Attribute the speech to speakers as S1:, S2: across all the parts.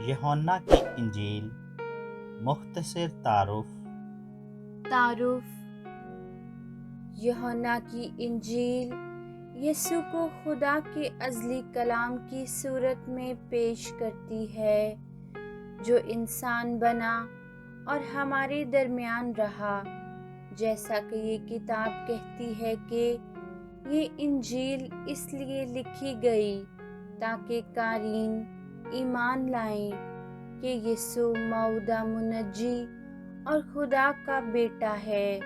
S1: یوحنا کی انجیل مختصر
S2: تعارف یوحنا کی انجیل یسوع کو خدا کے ازلی کلام کی صورت میں پیش کرتی ہے جو انسان بنا اور ہمارے درمیان رہا، جیسا کہ یہ کتاب کہتی ہے کہ یہ انجیل اس لیے لکھی گئی تاکہ قارئین ایمان لائیں کہ یسوع موعودہ منجی اور خدا کا بیٹا ہے،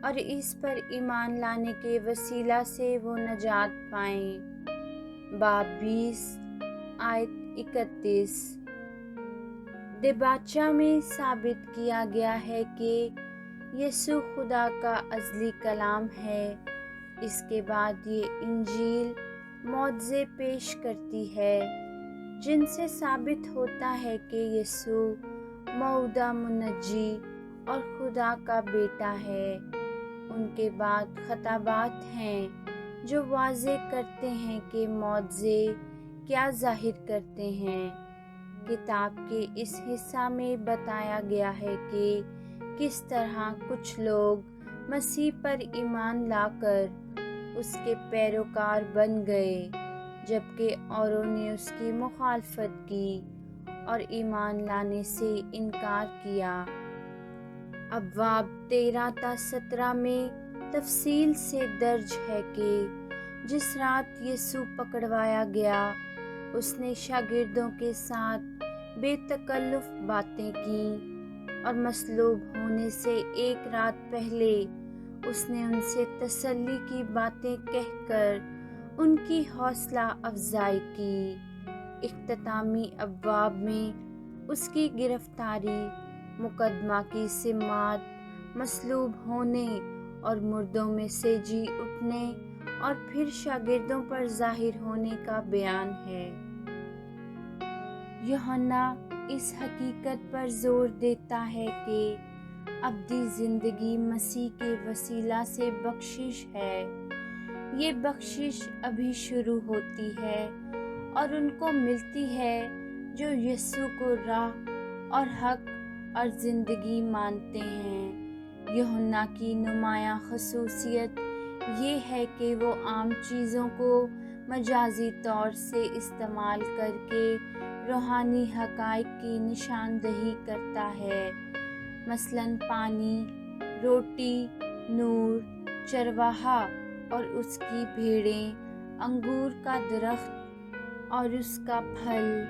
S2: اور اس پر ایمان لانے کے وسیلہ سے وہ نجات پائیں۔ باب 20 آیت 31۔ دباچہ میں ثابت کیا گیا ہے کہ یسوع خدا کا ازلی کلام ہے۔ اس کے بعد یہ انجیل معجزے پیش کرتی ہے جن سے ثابت ہوتا ہے کہ یسوع موعودہ منجی اور خدا کا بیٹا ہے۔ ان کے بعد خطابات ہیں جو واضح کرتے ہیں کہ معجزے کیا ظاہر کرتے ہیں۔ کتاب کے اس حصہ میں بتایا گیا ہے کہ کس طرح کچھ لوگ مسیح پر ایمان لا کر اس کے پیروکار بن گئے، جبکہ اوروں نے اس کی مخالفت کی اور ایمان لانے سے انکار کیا۔ ابواب 13 تا 17 میں تفصیل سے درج ہے کہ جس رات یسوع پکڑوایا گیا، اس نے شاگردوں کے ساتھ بے تکلف باتیں کیں، اور مصلوب ہونے سے ایک رات پہلے اس نے ان سے تسلی کی باتیں کہہ کر ان کی حوصلہ افزائی کی۔ اختتامی ابواب میں اس کی گرفتاری، مقدمہ کی سماعت، مصلوب ہونے اور مردوں میں سے جی اٹھنے اور پھر شاگردوں پر ظاہر ہونے کا بیان ہے۔ یوحنا اس حقیقت پر زور دیتا ہے کہ ابدی زندگی مسیح کے وسیلہ سے بخشش ہے۔ یہ بخشش ابھی شروع ہوتی ہے اور ان کو ملتی ہے جو یسوع کو راہ اور حق اور زندگی مانتے ہیں۔ یوحنا کی نمایاں خصوصیت یہ ہے کہ وہ عام چیزوں کو مجازی طور سے استعمال کر کے روحانی حقائق کی نشاندہی کرتا ہے، مثلاً پانی، روٹی، نور، چرواہا اور اس کی بھیڑیں، انگور کا درخت اور اس کا پھل،